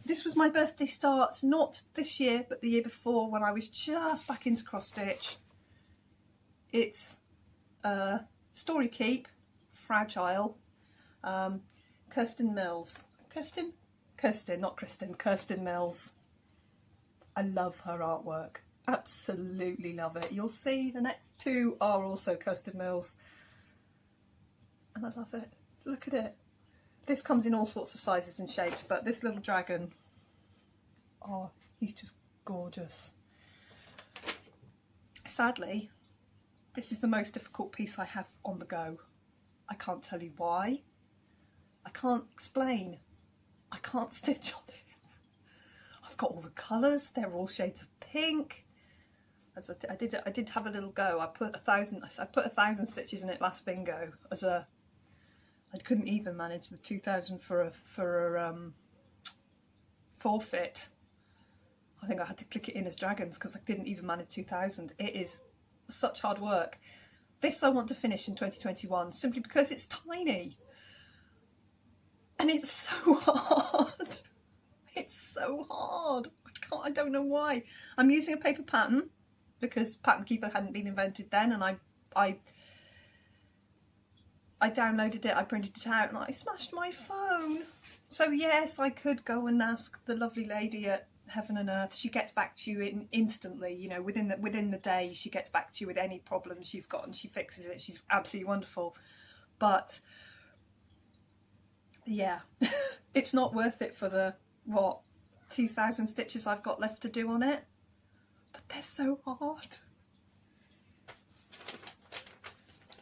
This was my birthday start, not this year, but the year before, when I was just back into cross stitch. It's Story Keep, Fragile, Kirsten Mills. Kirsten, not Kristen, Kirsten Mills. I love her artwork, absolutely love it. You'll see the next two are also Kirsten Mills, and I love it. Look at it. This comes in all sorts of sizes and shapes, but this little dragon, oh, he's just gorgeous. Sadly, this is the most difficult piece I have on the go. I can't tell you why. I can't explain. I can't stitch on it. I've got all the colours, they're all shades of pink. As I did have a little go. I put 1,000 stitches in it last bingo as a. I couldn't even manage the 2,000 for a forfeit. I think I had to click it in as dragons because I didn't even manage 2,000. It is such hard work. This I want to finish in 2021 simply because it's tiny. And it's so hard. It's so hard. I don't know why. I'm using a paper pattern because Pattern Keeper hadn't been invented then, and I downloaded it, I printed it out, and I smashed my phone. So yes, I could go and ask the lovely lady at Heaven and Earth. She gets back to you instantly, you know, within the day. She gets back to you with any problems you've got and she fixes it. She's absolutely wonderful. But yeah, it's not worth it for the, what, 2,000 stitches I've got left to do on it. But they're so hard.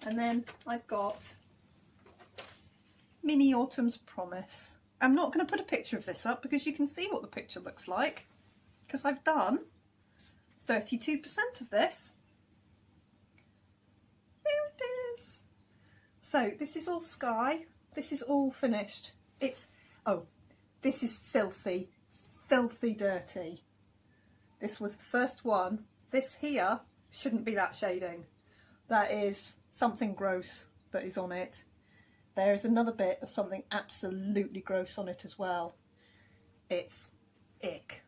And then I've got Mini Autumn's Promise. I'm not going to put a picture of this up because you can see what the picture looks like, because I've done 32% of this. There it is. So this is all sky. This is all finished. It's, oh, this is filthy, filthy dirty. This was the first one. This here shouldn't be that shading. That is something gross that is on it. There is another bit of something absolutely gross on it as well. It's ick.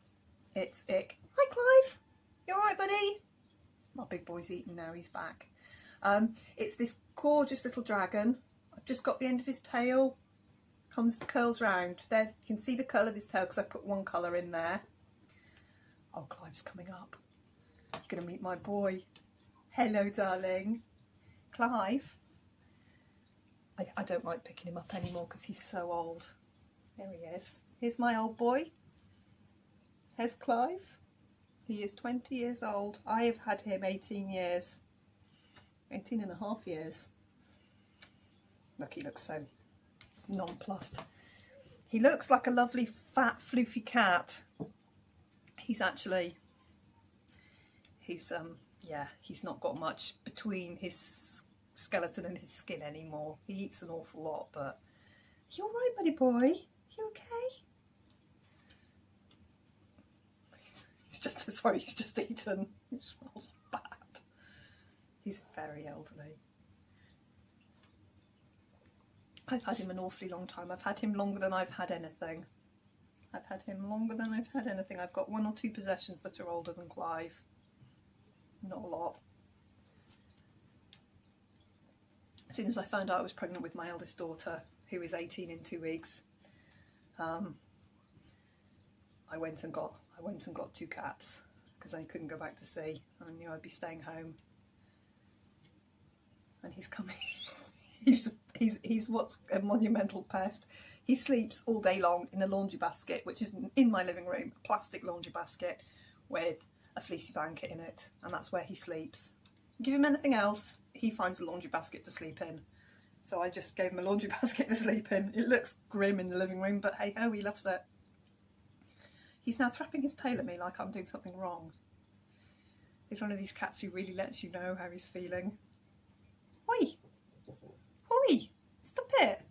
It's ick. Hi Clive, you alright buddy? My big boy's eating now, he's back. It's this gorgeous little dragon. I've just got the end of his tail. Curls round. There, you can see the curl of his tail because I put one colour in there. Oh, Clive's coming up. You're going to meet my boy. Hello darling. Clive. I don't like picking him up anymore because he's so old. There he is. Here's my old boy. Here's Clive. He is 20 years old. I have had him 18 years. 18 and a half years. Look, he looks so nonplussed. He looks like a lovely fat floofy cat. He's actually, yeah, he's not got much between his skeleton and his skin anymore. He eats an awful lot, but you all right, buddy boy? You okay? He's just, sorry, he's just eaten. It smells bad. He's very elderly. I've had him an awfully long time. I've had him longer than I've had anything. I've had him longer than I've had anything. I've got 1 or 2 possessions that are older than Clive. Not a lot. As soon as I found out I was pregnant with my eldest daughter, who is 18 in 2 weeks, I went and got 2 cats because I couldn't go back to sea and I knew I'd be staying home. And he's coming. he's what's a monumental pest. He sleeps all day long in a laundry basket, which is in my living room, a plastic laundry basket with a fleecy blanket in it, and that's where he sleeps. Give him anything else, he finds a laundry basket to sleep in. So I just gave him a laundry basket to sleep in. It looks grim in the living room, but hey ho, he loves it. He's now thrapping his tail at me like I'm doing something wrong. He's one of these cats who really lets you know how he's feeling. Oi! Oi! Stop it!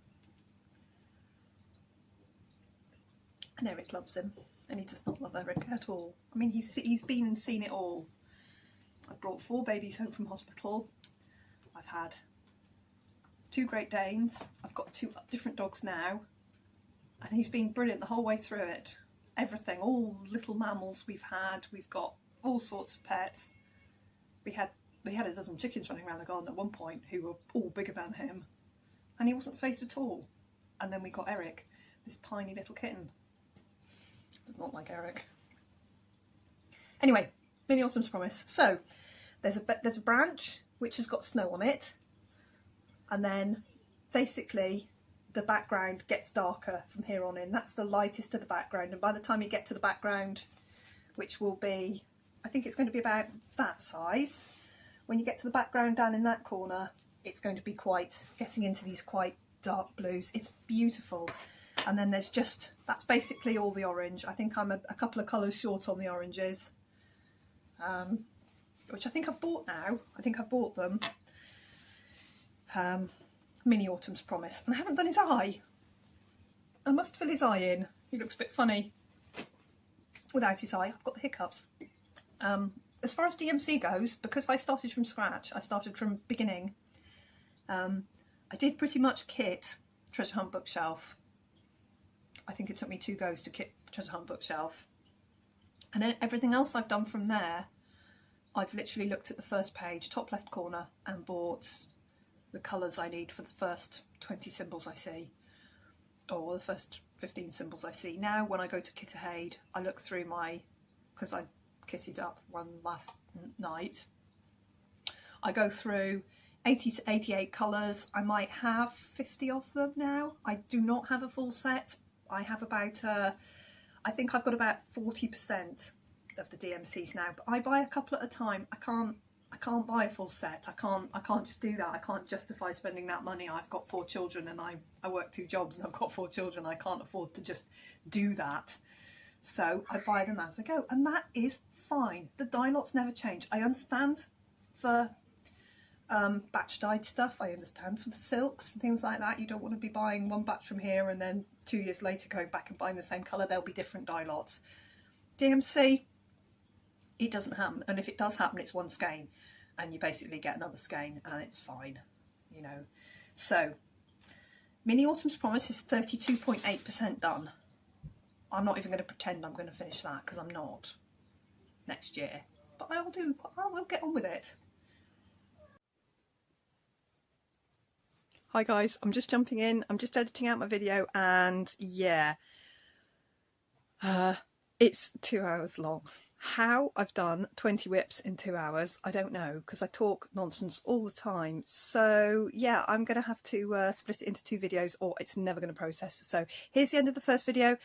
And Eric loves him, and he does not love Eric at all. I mean, he's been and seen it all. I've brought 4 babies home from hospital. I've had 2 Great Danes. I've got 2 different dogs now, and he's been brilliant the whole way through it. Everything, all little mammals we've had. We've got all sorts of pets. We had a dozen chickens running around the garden at one point who were all bigger than him, and he wasn't phased at all. And then we got Eric, this tiny little kitten. Does not like Eric. Anyway, Mini Autumn's Promise. So there's a branch which has got snow on it, and then basically the background gets darker from here on in. That's the lightest of the background, and by the time you get to the background, which will be, I think it's going to be about that size, when you get to the background down in that corner, it's going to be getting into these quite dark blues. It's beautiful. And then there's just, that's basically all the orange. I think I'm a couple of colours short on the oranges, which I think I've bought now. I think I've bought them. Mini Autumn's Promise. And I haven't done his eye. I must fill his eye in. He looks a bit funny without his eye. I've got the hiccups. As far as DMC goes, because I started from scratch, I started from beginning, I did pretty much kit Treasure Hunt Bookshelf. I think it took me 2 goes to kit Treasure Hunt Bookshelf. And then everything else I've done from there, I've literally looked at the first page, top left corner, and bought the colours I need for the first 20 symbols I see, or the first 15 symbols I see. Now when I go to Kit Ahead, I look through because I kitted up one last night, I go through 80 to 88 colours. I might have 50 of them now. I do not have a full set. I have about, I think I've got about 40% of the DMCs now, but I buy a couple at a time. I can't buy a full set. I can't just do that. I can't justify spending that money. I've got 4 children and I work 2 jobs and I've got 4 children. I can't afford to just do that. So I buy them as I go, and that is fine. The dye lots never change. I understand for batch dyed stuff. I understand for the silks and things like that. You don't want to be buying one batch from here and then 2 years later going back and buying the same colour. There'll be different dye lots. DMC, it doesn't happen, and if it does happen, it's one skein, and you basically get another skein, and it's fine, you know. So, Mini Autumn's Promise is 32.8% done. I'm not even going to pretend I'm going to finish that, because I'm not next year, but I will get on with it. Hi guys, I'm just jumping in. I'm just editing out my video, and yeah, it's 2 hours long. How I've done 20 WIPs in 2 hours, I don't know, because I talk nonsense all the time. So yeah, I'm going to have to split it into 2 videos, or it's never going to process. So here's the end of the first video.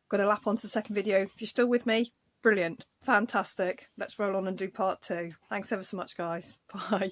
Got to lap onto the second video. If you're still with me, brilliant, fantastic. Let's roll on and do part 2. Thanks ever so much, guys. Bye.